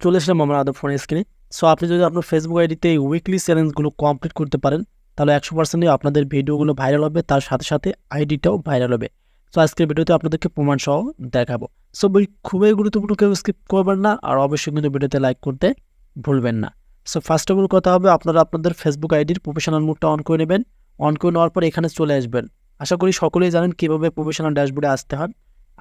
চলে আসলাম আমার আদর ফোন স্ক্রিনে। সো আপনি যদি আপনার ফেসবুক আইডিতে এই উইকলি চ্যালেঞ্জগুলো কমপ্লিট করতে পারেন, তাহলে 100% আপনাদের ভিডিওগুলো ভাইরাল হবে, তার সাথে সাথে আইডিটাও ভাইরাল হবে। সো আজকের ভিডিওতে আপনাদেরকে প্রমাণ সহ দেখাবো। সো খুবই গুরুত্বপূর্ণ, কেউ স্কিপ করবেন না, আর অবশ্যই কিন্তু ভিডিওতে লাইক করতে ভুলবেন না। সো ফার্স্ট অফ অল কথা হবে, আপনারা আপনাদের ফেসবুক আইডির প্রফেশনাল মোডটা অন করে নেবেন। অন করে নেওয়ার পর এখানে চলে আসবেন। আশা করি সকলেই জানেন কীভাবে প্রফেশনাল ড্যাশবোর্ডে আসতে হয়।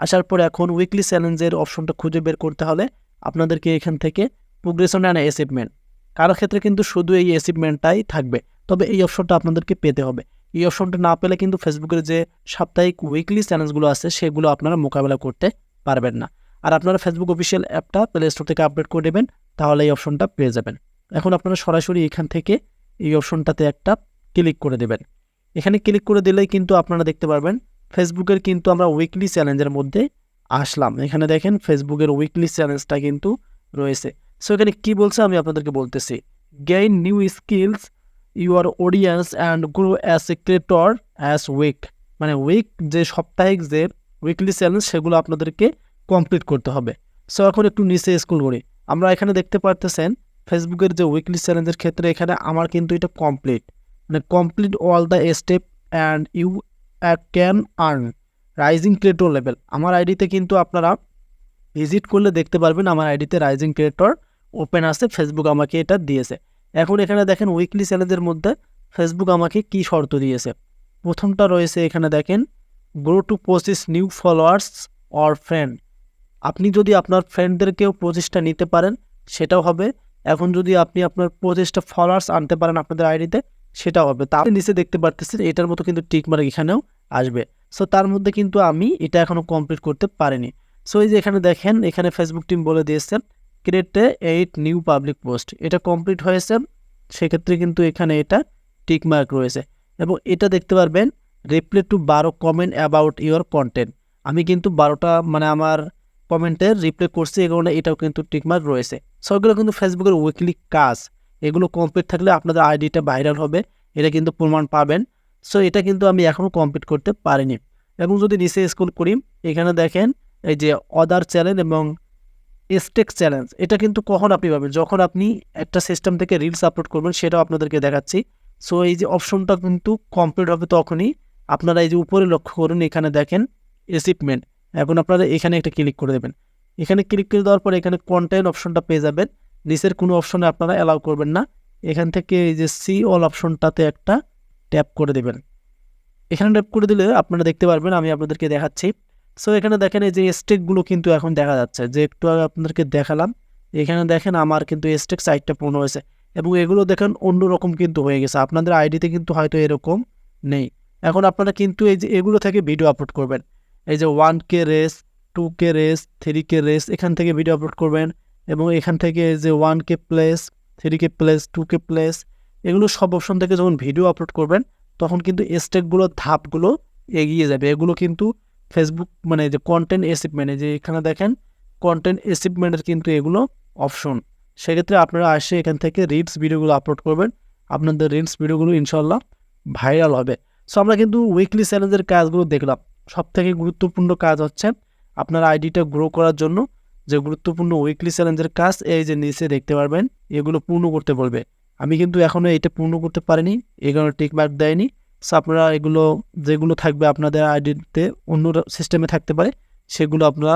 আসার পর এখন উইকলি চ্যালেঞ্জের অপশনটা খুঁজে বের করতে হলে আপনাদেরকে এখান থেকে প্রোগ্রেশন অ্যান্ড অ্যাচিভমেন্ট, কারো ক্ষেত্রে কিন্তু শুধু এই অ্যাচিভমেন্টটাই থাকবে, তবে এই অপশনটা আপনাদেরকে পেতে হবে। এই অপশনটা না পেলে কিন্তু ফেসবুকের যে সাপ্তাহিক উইকলি চ্যালেঞ্জগুলো আছে সেগুলো আপনারা মোকাবেলা করতে পারবেন না। আর আপনারা ফেসবুক অফিসিয়াল অ্যাপটা প্লে স্টোর থেকে আপডেট করে দেবেন, তাহলে এই অপশনটা পেয়ে যাবেন। এখন আপনারা সরাসরি এখান থেকে এই অপশনটাতে একটা ক্লিক করে দেবেন। এখানে ক্লিক করে দিলেই কিন্তু আপনারা দেখতে পারবেন ফেসবুকের কিন্তু আমরা উইকলি চ্যালেঞ্জের মধ্যে আসলাম। এখানে দেখেন ফেসবুকের উইকলি চ্যালেঞ্জটা কিন্তু রয়েছে। সো এখানে কি বলছে আমি আপনাদেরকে বলতেছি, gain new skills your audience and grow as a creator as week, মানে উইক যে সাপ্তাহিক যে উইকলি চ্যালেঞ্জ সেগুলো আপনাদেরকে কমপ্লিট করতে হবে। সো এখন একটু নিচে স্ক্রল করি, আমরা এখানে দেখতে পারতেছেন ফেসবুকের যে উইকলি চ্যালেঞ্জের ক্ষেত্রে এখানে আমার কিন্তু এটা কমপ্লিট, মানে complete all the step and you can earn rising creator level. আমার আইডিতে কিন্তু আপনারা ভিজিট করলে দেখতে পারবেন আমার আইডিতে রাইজিং ক্রিয়েটর ওপেন আছে, ফেসবুক আমাকে এটা দিয়েছে। এখন এখানে দেখেন উইকলি চ্যালেঞ্জের মধ্যে ফেসবুক আমাকে কি শর্ত দিয়েছে। প্রথমটা রয়েছে এখানে দেখেন, grow to 25 new followers or friend. আপনি যদি আপনার ফ্রেন্ডদেরকেও 25টা নিতে পারেন সেটাও হবে। এখন যদি আপনি আপনার 25টা ফলোয়ার্স আনতে পারেন আপনাদের আইডিতে সেটাও হবে। তার নিচে দেখতে পারতেছেন এটার মতো কিন্তু টিক মার্ক এখানেও আসবে। সো তার মধ্যে কিন্তু আমি এটা এখনও কমপ্লিট করতে পারিনি। সো এই যে এখানে দেখেন, এখানে ফেসবুক টিম বলে দিয়েছে ক্রিয়েট 8 নিউ পাবলিক পোস্ট, এটা কমপ্লিট হয়েছে। সেক্ষেত্রে কিন্তু এখানে এটা টিক মার্ক রয়েছে, এবং এটা দেখতে পারবেন reply to 12 comment about your content. আমি কিন্তু 12টা মানে আমার কমেন্টের রিপ্লাই করছি, এই কারণে এটাও কিন্তু টিকমার্ক রয়েছে। সো এগুলো কিন্তু ফেসবুকের উইকলি কাজ, এগুলো কমপ্লিট থাকলে আপনাদের আইডিটা ভাইরাল হবে, এটা কিন্তু প্রমাণ পাবেন। সো এটা কিন্তু আমি এখনও কমপ্লিট করতে পারিনি। এবং যদি নিচে স্ক্রল করি, এখানে দেখেন এই যে অদার চ্যালেঞ্জ এবং স্টেক চ্যালেঞ্জ, এটা কিন্তু কখন আপনি পাবেন, যখন আপনি একটা সিস্টেম থেকে রিলস আপলোড করবেন, সেটাও আপনাদেরকে দেখাচ্ছি। সো এই যে অপশনটা কিন্তু কমপ্লিট হবে তখনই। আপনারা এই যে উপরে লক্ষ্য করুন, এখানে দেখেন অ্যাচিভমেন্ট। এখন আপনারা এখানে একটা ক্লিক করে দেবেন। এখানে ক্লিক করে দেওয়ার পর এখানে কন্টেন্ট অপশনটা পেয়ে যাবেন। নিচের কোনো অপশনে আপনারা অ্যালাউ করবেন না। এখান থেকে এই যে সি অল অপশনটাতে একটা ট্যাপ করে দেবেন। এখানে ট্যাপ করে দিলে আপনারা দেখতে পারবেন, আমি আপনাদেরকে দেখাচ্ছি। সো এখানে দেখেন এই যে স্টেকগুলো কিন্তু এখন দেখা যাচ্ছে, যে একটু আগে আপনাদেরকে দেখালাম। এখানে দেখেন আমার কিন্তু স্টেক সাইটটা পূর্ণ হয়েছে, এবং এগুলো দেখেন অন্যরকম কিন্তু হয়ে গেছে। আপনাদের আইডিতে কিন্তু হয়তো এরকম নেই। এখন আপনারা কিন্তু এই যে এগুলো থেকে ভিডিও আপলোড করবেন। এই যে 1K race, 2K race, 3K race, এখান থেকে ভিডিও আপলোড করবেন। এবং এখান থেকে এই যে 1K place, 3K place, 2K place, এগুলো সব অপশন থেকে যখন ভিডিও আপলোড করবেন তখন কিন্তু স্টেপগুলো ধাপগুলো এগিয়ে যাবে। এগুলো কিন্তু ফেসবুক মানে যে কন্টেন্ট অ্যাচিভমেন্ট, যে এখানে দেখেন কন্টেন্ট অ্যাচিভমেন্টের কিন্তু এগুলো অপশন। সেক্ষেত্রে আপনারা আসে এখান থেকে রিলস ভিডিওগুলো আপলোড করবেন, আপনাদের রিলস ভিডিওগুলো ইনশাল্লাহ ভাইরাল হবে। সো আমরা কিন্তু উইকলি চ্যালেঞ্জের কাজগুলো দেখলাম। সবথেকে গুরুত্বপূর্ণ কাজ হচ্ছে আপনার আইডিটা গ্রো করার জন্য যে গুরুত্বপূর্ণ উইকলি চ্যালেঞ্জের কাজ, এই যে নিচে দেখতে পারবেন এগুলো পূর্ণ করতে বলবে। আমি কিন্তু এখনও এটা পূর্ণ করতে পারিনি, এই কারণে টিক মার্ক দেয়নি। সো আপনারা এগুলো যেগুলো থাকবে আপনাদের আইডিতে অন্য সিস্টেমে থাকতে পারে, সেগুলো আপনারা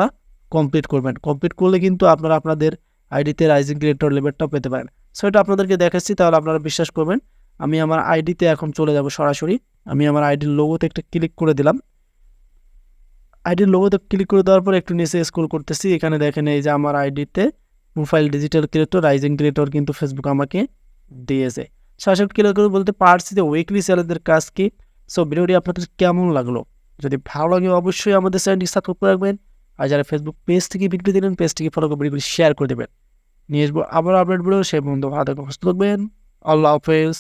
কমপ্লিট করবেন। কমপ্লিট করলে কিন্তু আপনারা আপনাদের আইডিতে রাইজিং ক্রিয়েটর লেভেলটাও পেতে পারেন। সো এটা আপনাদেরকে দেখাচ্ছি, তাহলে আপনারা বিশ্বাস করবেন। আমি আমার আইডিতে এখন চলে যাব সরাসরি। আমি আমার আইডির লোগোতে একটা ক্লিক করে দিলাম। আইডির লোগোতে ক্লিক করে দেওয়ার পর একটু নিচে স্ক্রল করতেছি, এখানে দেখেন এই যে আমার আইডিতে profile digital creator rising creator কিন্তু ফেসবুক আমাকে দিয়েছে। সরাসরি ক্লিক করে বলতে পারছি যে উইকলি চ্যালেঞ্জের কাজ কি। সো ভিডিওটি আপনাদের কেমন লাগলো? যদি ভালো লাগে অবশ্যই আমাদের চ্যানেলটি সাবস্ক্রাইব করে রাখবেন, আর যারা ফেসবুক পেজ থেকে ভিডিও দিলেন পেজটিকে ফলো করে ভিডিওগুলি শেয়ার করে দেবেন। নিয়ে আসবো আবার আপডেট ভিডিও, সেই বন্ধু ভালো থাকবেন, সুস্থ থাকবেন। আল্লাহ হাফেজ।